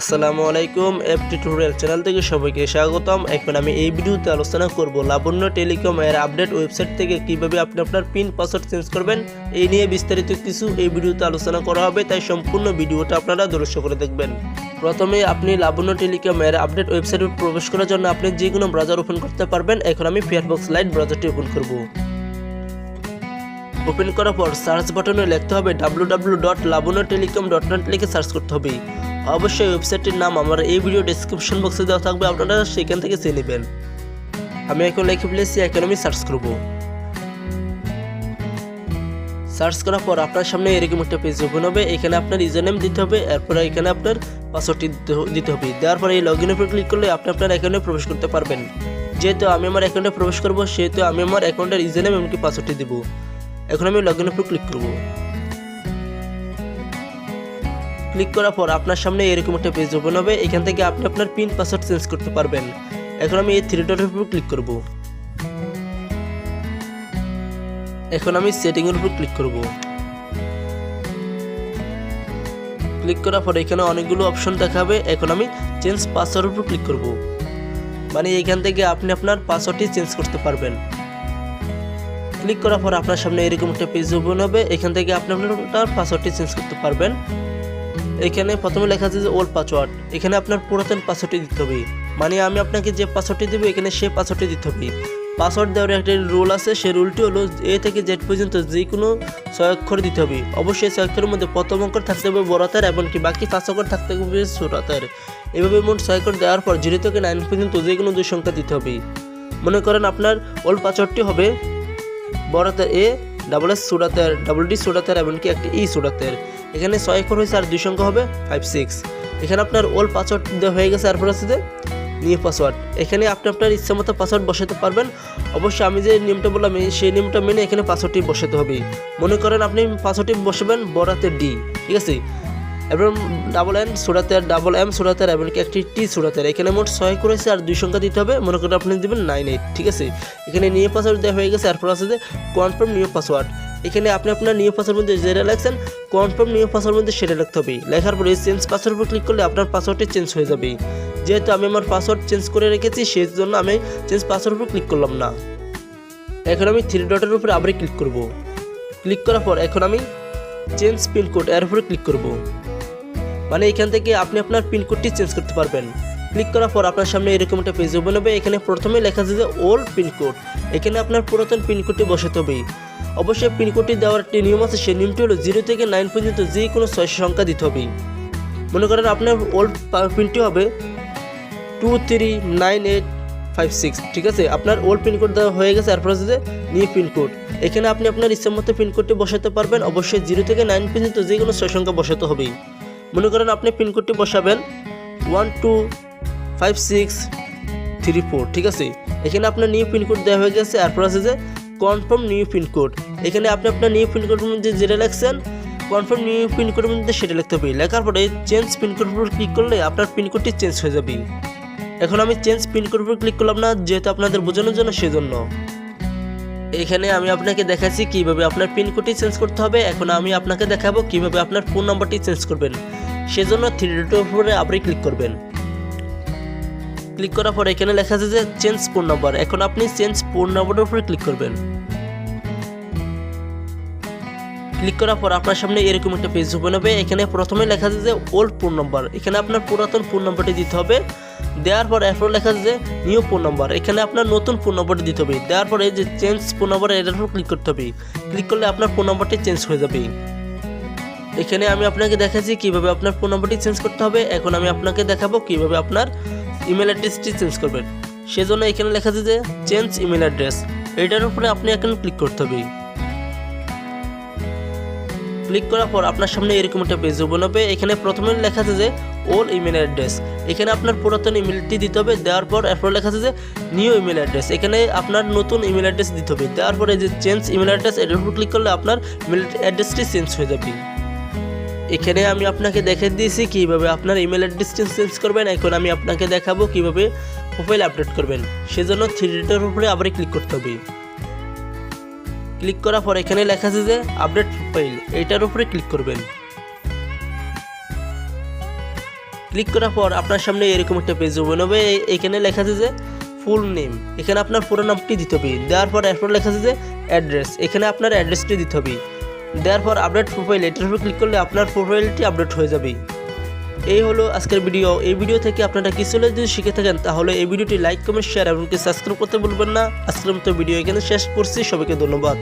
আসসালামু আলাইকুম app tutorial channel থেকে সবাইকে স্বাগতম। এখন আমি এই ভিডিওতে আলোচনা করব লাবণ্য টেলিকম এর আপডেট ওয়েবসাইট থেকে কিভাবে আপনি আপনার পিন পাসওয়ার্ড চেঞ্জ করবেন। এই নিয়ে বিস্তারিত কিছু এই ভিডিওতে আলোচনা করা হবে, তাই সম্পূর্ণ ভিডিওটা আপনারা ধৈর্য করে দেখবেন। প্রথমে আপনি লাবণ্য টেলিকম এর আপডেট ওয়েবসাইটে প্রবেশ করার জন্য আপনি যে কোনো ব্রাউজার ওপেন করতে পারবেন। এখন আমি ফায়ারফক্স লাইট ব্রাউজারটি ওপেন করব। ওপেন করার পর সার্চ বাটনে লিখতে হবে www.labonnotelecom.net লিখে সার্চ করতে হবে। অবশ্যই ওয়েবসাইটটির নাম আমার এই ভিডিও ডেসক্রিপশন বক্সে দেওয়া থাকবে, আপনারা সেখান থেকে চেয়ে নেবেন। আমি এখন লিখে ফেলেছি, এখন আমি সার্চ করব। সার্চ করার পর আপনার সামনে এরকম একটা পেজ ওপেন হবে। এখানে আপনার ইউজার নেম দিতে হবে, এরপরে এখানে আপনার পাসওয়ার্ডটি দিতে হবে। দেওয়ার পরে এই লগইনের উপর ক্লিক করলে আপনি আপনার অ্যাকাউন্টে প্রবেশ করতে পারবেন। যেহেতু আমি আমার অ্যাকাউন্টে প্রবেশ করব, সেহেতু আমি আমার অ্যাকাউন্টের ইউজার নেম এমনকি পাসওয়ার্ডটি দেব। এখন আমি লগইনের উপর ক্লিক করব। ক্লিক করার পর আপনার সামনে এরকম একটা পেজ ওপেন হবে। এখান থেকে আপনি আপনার পিন পাসওয়ার্ড চেঞ্জ করতে পারবেন। এখন আমি এই থ্রি ডটের উপর ক্লিক করব। এখন আমি সেটিং এর উপর ক্লিক করব। ক্লিক করার পর এখানে অনেকগুলো অপশন দেখাবে। এখন আমি চেঞ্জ পাসওয়ার্ডের উপর ক্লিক করব। মানে এখান থেকে আপনি আপনার পাসওয়ার্ডটি চেঞ্জ করতে পারবেন। ক্লিক করার পর আপনার সামনে এরকম একটা পেজ ওপেন হবে। এখান থেকে আপনি আপনার পাসওয়ার্ডটি চেঞ্জ করতে পারবেন। এখানে প্রথমে লেখা আছে যে ওল্ড পাসওয়ার্ড। এখানে আপনার পুরাতন পাসওয়ার্ডটি দিতে হবে। মানে আমি আপনাকে যে পাসওয়ার্ডটি দেবো, এখানে সেই পাসওয়ার্ডটি দিতে হবে। পাসওয়ার্ড দেওয়ার একটা রুল আছে, সেই রুলটি হলো এ থেকে জেড পর্যন্ত যে কোনো 6 অক্ষর দিতে হবে। অবশ্যই 6 অক্ষরের মধ্যে প্রথম অক্ষর থাকতে হবে বড় হাতের, এমনকি বাকি 5 অক্ষর থাকতে হবে ছোট হাতের। এভাবে মোট 6 অক্ষর দেওয়ার পর 0 থেকে 9 পর্যন্ত যে কোনো 2 সংখ্যা দিতে হবে। মনে করেন আপনার ওল্ড পাসওয়ার্ডটি হবে বড় হাতের এ, ডাবল এস ছোট হাতের, ডাবল ডি ছোট হাতের, এমনকি একটা ই ছোট হাতের। এখানে 6 অক্ষর হয়েছে আর 2 সংখ্যা হবে 5, 6। এখানে আপনার ওল্ড পাসওয়ার্ড দেওয়া হয়ে গেছে। এরপর আছে যে নিউ পাসওয়ার্ড। এখানে আপনি আপনার ইচ্ছা মতো পাসওয়ার্ড বসাতে পারবেন। অবশ্যই আমি যে নিয়মটা বললাম সেই নিয়মটা মেনে এখানে পাসওয়ার্ডটি বসাতে হবে। মনে করেন আপনি পাসওয়ার্ডটি বসাবেন বড় হাতের ডি, ঠিক আছে, এবং ডাবল এন ছোট হাতের, ডাবল এম ছোট হাতের, এমনকি একটি টি ছোট হাতের। এখানে মোট 6 করেছে আর 2 সংখ্যা দিতে হবে। মনে করেন আপনি দেবেন 98, ঠিক আছে। এখানে নিউ পাসওয়ার্ড দেওয়া হয়ে গেছে। এরপর আছে যে কনফার্ম নিউ পাসওয়ার্ড। এখানে আপনি আপনার নিউ পাসওয়ার্ড মধ্যে যেটা লিখছেন, কনফার্ম নিউ পাসওয়ার্ড মধ্যে সেটা লিখতে হবে। লেখার পরে চেঞ্জ পাসওয়ার্ড উপর ক্লিক করলে আপনার পাসওয়ার্ডটি চেঞ্জ হয়ে যাবে। যেহেতু আমি আমার পাসওয়ার্ড চেঞ্জ করে রেখেছি, সেই জন্য আমি চেঞ্জ পাসওয়ার্ড উপর ক্লিক করলাম না। এখন আমি থ্রি ডটের উপরে আবার ক্লিক করব। ক্লিক করার পর এখন আমি চেঞ্জ পিনকোড এর উপরে ক্লিক করব। মানে এখান থেকে আপনি আপনার পিনকোডটি চেঞ্জ করতে পারবেন। ক্লিক করার পর আপনার সামনে এরকম একটা পেজ ওপেন হবে। এখানে প্রথমে লেখা আছে যে ওল্ড পিনকোড। এখানে আপনার পুরাতন পিনকোডটি বসাতে হবে। অবশ্যই পিনকোডটি দেওয়ার একটি নিয়ম আছে, সেই নিয়মটি হলো 0 থেকে 9 পর্যন্ত যে কোনো 6 সংখ্যা দিতে হবে। মনে করেন আপনার ওল্ড পিনটি হবে 239856, ঠিক আছে। আপনার ওল্ড পিনকোড দেওয়া হয়ে গেছে। এরপর আছে যে নিউ পিনকোড। এখানে আপনি আপনার ইচ্ছা মতো পিনকোডটি বসাতে পারবেন। অবশ্যই 0 থেকে 9 পর্যন্ত যে কোনো 6 সংখ্যা বসাতে হবে। মনে করেন আপনি পিনকোডটি বসাবেন 125634, ঠিক আছে। এখানে আপনার নিউ পিনকোড দেওয়া হয়ে গেছে। এরপর আছে যে কনফার্ম নিউ পিনকোড। এখানে আপনি আপনার নিউ পিনকোডের মধ্যে যেটা লিখছেন, কনফার্ম নিউ পিনকোডের মধ্যে সেটা লিখতে হবে। লেখার পরে চেঞ্জ পিনকোডের উপর ক্লিক করলে আপনার পিনকোডটি চেঞ্জ হয়ে যাবে। এখন আমি চেঞ্জ পিনকোডের উপর ক্লিক করলাম না, যেহেতু আপনাদের বোঝানোর জন্য, সেজন্য। এখানে আমি আপনাকে দেখাচ্ছি কিভাবে আপনার পিনকোডটি চেঞ্জ করতে হবে। এখন আমি আপনাকে দেখাবো কিভাবে আপনার ফোন নাম্বারটি চেঞ্জ করবেন। সেজন্য থ্রি ডটের উপরে আপনি ক্লিক করবেন। ক্লিক করার পর এখানে লেখা আছে যে চেঞ্জ ফোন নাম্বার। এখন আপনি চেঞ্জ ফোন নাম্বারের উপরে ক্লিক করবেন। ক্লিক করার পর আপনার সামনে এরকম একটা পেজ ওপেন হবে। এখানে প্রথমে লেখা আছে যে ওল্ড ফোন নাম্বার। এখানে আপনার পুরাতন ফোন নাম্বারটি দিতে হবে। দেওয়ার পর এরপর লেখা আছে যে নিউ ফোন নাম্বার। এখানে আপনার নতুন ফোন নাম্বারটি দিতে হবে। দেওয়ার পরে যে চেঞ্জ ফোন নাম্বার এটার উপর ক্লিক করতে হবে। ক্লিক করলে আপনার ফোন নাম্বারটি চেঞ্জ হয়ে যাবে। এখানে আমি আপনাকে দেখাচ্ছি কিভাবে আপনার ফোন নাম্বারটি চেঞ্জ করতে হবে। এখন আমি আপনাকে দেখাবো কিভাবে আপনার ইমেল অ্যাড্রেসটি চেঞ্জ করবেন। সেজন্য এখানে লেখা আছে যে চেঞ্জ ইমেল অ্যাড্রেস। এটার উপরে আপনি এখন ক্লিক করতে হবে। ক্লিক করার পর আপনার সামনে এরকম একটা পেজ ওপেন হবে। এখানে প্রথমে লেখা আছে যে ওল্ড ইমেল অ্যাড্রেস। এখানে আপনার পুরাতন ইমেলটি দিতে হবে। দেওয়ার পর এরপর লেখা আছে যে নিউ ইমেল অ্যাড্রেস। এখানে আপনার নতুন ইমেল অ্যাড্রেস দিতে হবে। দেওয়ার পরে যে চেঞ্জ ইমেল অ্যাড্রেস এটার উপর ক্লিক করলে আপনার ইমেল অ্যাড্রেসটি চেঞ্জ হয়ে যাবে। এখানে আমি আপনাকে দেখিয়ে দিয়েছি কিভাবে আপনার ইমেল অ্যাড্রেসটি চেঞ্জ করবেন। এখন আমি আপনাকে দেখাবো কিভাবে প্রোফাইল আপডেট করবেন। সেজন্য থ্রি ডটের উপরে আবার ক্লিক করতে হবে। ক্লিক করার পর এখানে লেখা আছে যে আপডেট প্রোফাইল। এইটার উপরে ক্লিক করবেন। ক্লিক করার পর আপনার সামনে এরকম একটা পেজ ওপেন হবে। এখানে লেখা আছে যে ফুল নেম, এখানে আপনার পুরো নামটি দিতে হবে। দেওয়ার পর এরপর লেখা আছে যে অ্যাড্রেস, এখানে আপনার অ্যাড্রেসটি দিতে হবে। দেওয়ার পর আপডেট প্রোফাইল, এটার উপর ক্লিক করলে আপনার প্রোফাইলটি আপডেট হয়ে যাবে। এই হলো আজকের ভিডিও। এই ভিডিও থেকে আপনারা কিছু যদি শিখে থাকেন তাহলে এই ভিডিওটি লাইক, কমেন্ট, শেয়ার এবং সাবস্ক্রাইব করতে ভুলবেন না। আজকের মতো ভিডিও এখানে শেষ করছি। সবাইকে ধন্যবাদ।